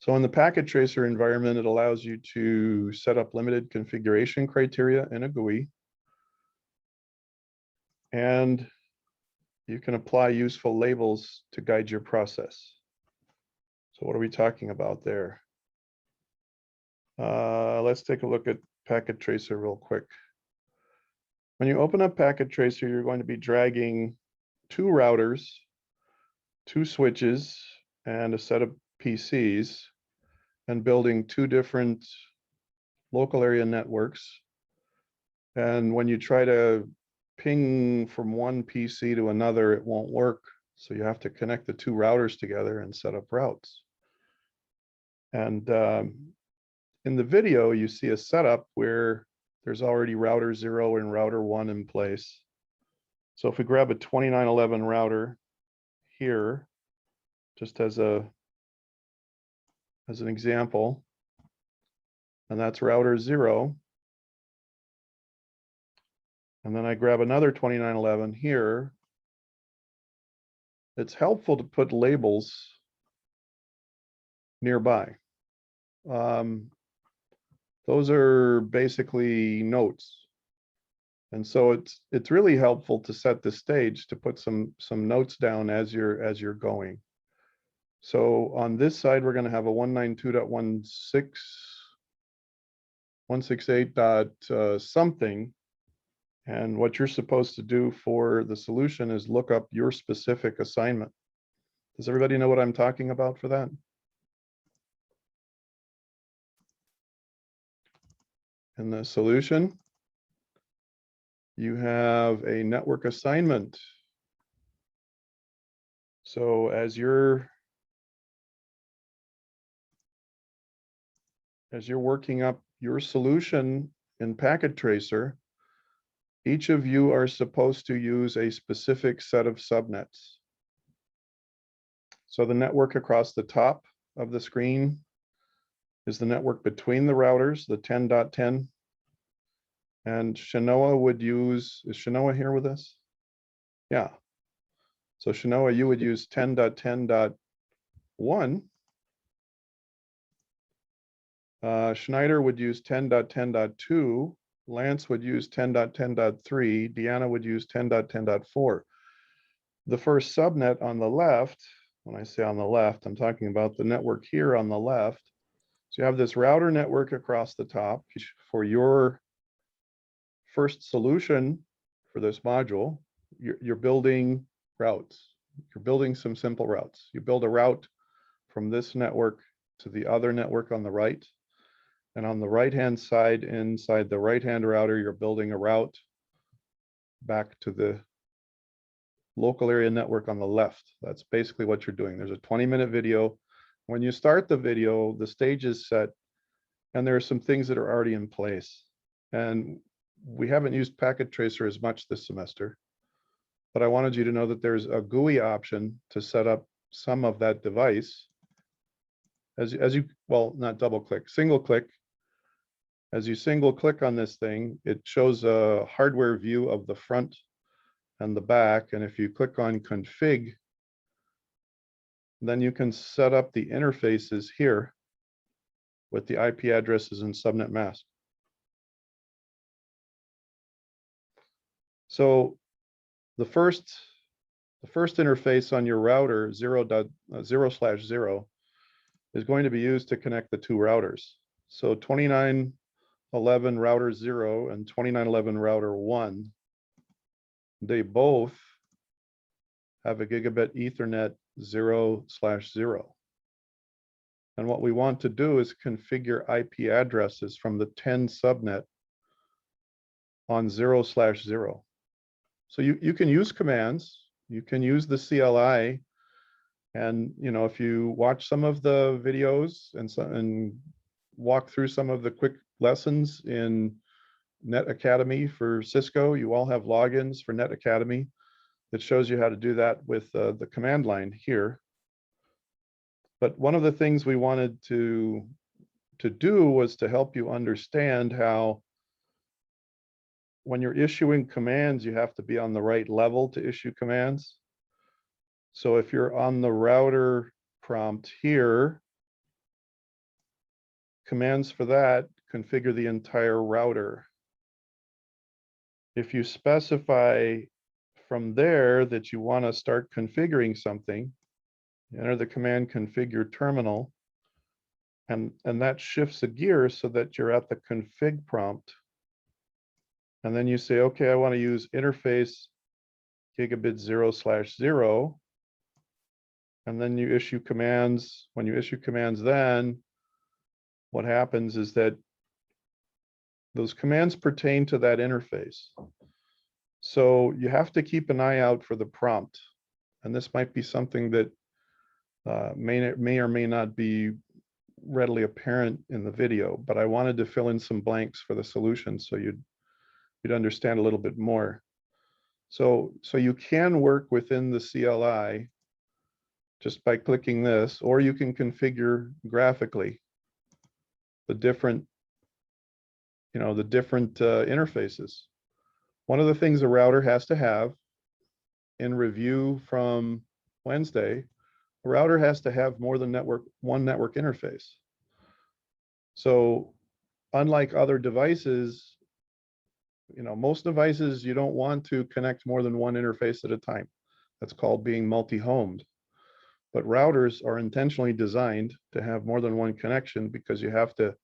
So in the packet tracer environment, it allows you to set up limited configuration criteria in a GUI. And you can apply useful labels to guide your process. So what are we talking about there? Let's take a look at Packet Tracer real quick. When you open up Packet Tracer, you're going to be dragging 2 routers, 2 switches, and a set of PCs, and building 2 different local area networks. And when you try to ping from one PC to another, it won't work. So you have to connect the 2 routers together and set up routes. And in the video, you see a setup where there's already router 0 and router 1 in place. So if we grab a 2911 router here, just as an example, and that's router 0. And then I grab another 2911 here. It's helpful to put labels nearby. Those are basically notes. And so it's really helpful to set the stage to put some notes down as you're going. So on this side, we're going to have a 192.168 dot something. And what you're supposed to do for the solution is look up your specific assignment. Does everybody know what I'm talking about for that? In the solution, you have a network assignment. So as you're working up your solution in Packet Tracer, each of you are supposed to use a specific set of subnets. So the network across the top of the screen is the network between the routers, the 10.10. And Shanoa would use, is Shanoa here with us? Yeah. So Shanoa, you would use 10.10.1. Schneider would use 10.10.2. Lance would use 10.10.3. Deanna would use 10.10.4. The first subnet on the left, when I say on the left, I'm talking about the network here on the left. So you have this router network across the top for your first solution for this module. You're building routes. You're building some simple routes. You build a route from this network to the other network on the right. And on the right-hand side, inside the right-hand router, you're building a route back to the local area network on the left. That's basically what you're doing. There's a 20-minute video. When you start the video, the stage is set, and there are some things that are already in place. And we haven't used Packet Tracer as much this semester, but I wanted you to know that there's a GUI option to set up some of that device. As you, well, not double click, single click. As you single click on this thing, it shows a hardware view of the front and the back. And if you click on config, then you can set up the interfaces here with the IP addresses and subnet mask. So the first interface on your router 0.0/0 is going to be used to connect the 2 routers. So 2911 router 0 and 2911 router 1, they both have a gigabit Ethernet 0/0. And what we want to do is configure IP addresses from the 10 subnet on 0/0. So you can use commands, you can use the CLI, and if you watch some of the videos and walk through some of the quick lessons in Net Academy for Cisco, you all have logins for Net Academy that shows you how to do that with the command line here. But one of the things we wanted to do was to help you understand how when you're issuing commands, you have to be on the right level to issue commands. So if you're on the router prompt here, commands for that configure the entire router. If you specify from there that you want to start configuring something, enter the command configure terminal, and that shifts the gear so that you're at the config prompt. And then you say, okay, I want to use interface gigabit 0/0. And then you issue commands. When you issue commands, then what happens is that those commands pertain to that interface. So you have to keep an eye out for the prompt. And this might be something that may or may not be readily apparent in the video, but I wanted to fill in some blanks for the solution so you'd understand a little bit more. So you can work within the CLI just by clicking this, or you can configure graphically the different, interfaces. One of the things a router has to have in review from Wednesday, a router has to have more than one network interface. So unlike other devices, most devices, you don't want to connect more than one interface at a time. That's called being multi-homed. But routers are intentionally designed to have more than one connection because you have to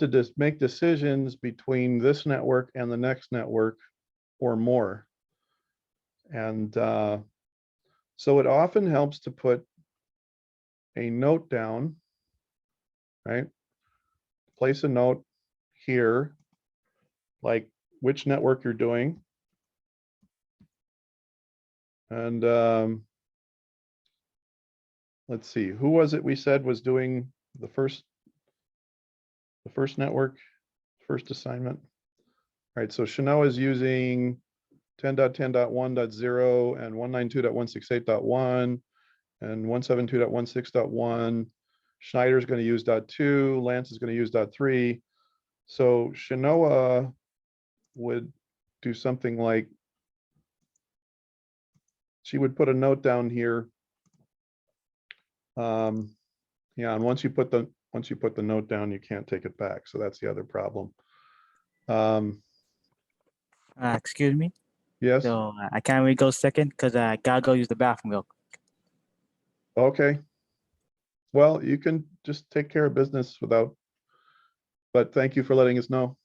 just make decisions between this network and the next network or more. And so it often helps to put a note down, right? Place a note here, like which network you're doing. And let's see, who was it we said was doing the first network, first assignment? All right, so Shinoa is using 10.10.1.0 and 192.168.1 and 172.16.1. Schneider is going to use .2, Lance is going to use .3. So Shinoa would do something like, she would put a note down here. Yeah, and once you put the note down, you can't take it back. So that's the other problem. Excuse me. Yes. So I can't really go second because I gotta go use the bathroom real quick. Okay. Well, you can just take care of business without, but thank you for letting us know.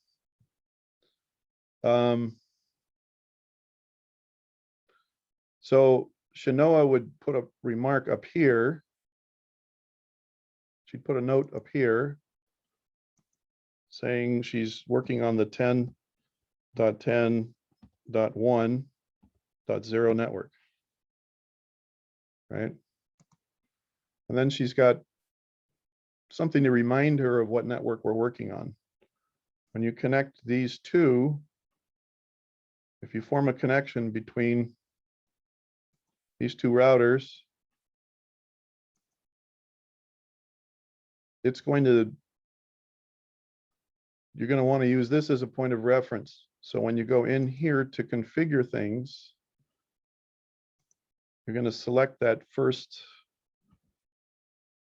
So Shinoa would put a remark up here. She'd put a note up here saying she's working on the 10.10.1.0 network, right? And then she's got something to remind her of what network we're working on. When you connect these two, if you form a connection between these two routers, you're going to want to use this as a point of reference. So when you go in here to configure things, you're going to select that first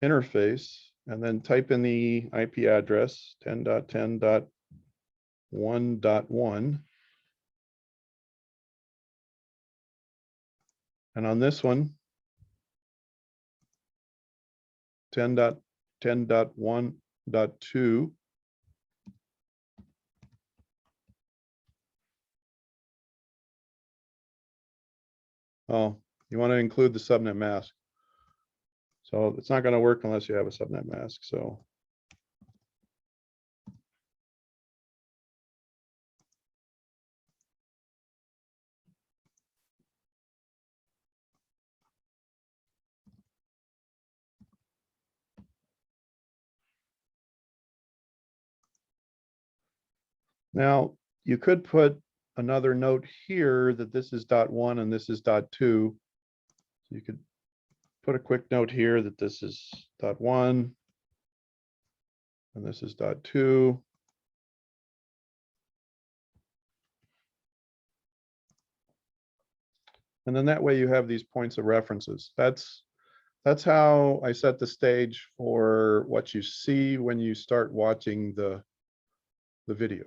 interface and then type in the IP address 10.10.1.1. And on this one, 10.10.1.2. Oh, you want to include the subnet mask. So it's not going to work unless you have a subnet mask. So now you could put another note here that this is .1 and this is .2. So you could put a quick note here that this is .1 and this is .2. And then that way you have these points of references. That's That's how I set the stage for what you see when you start watching the video.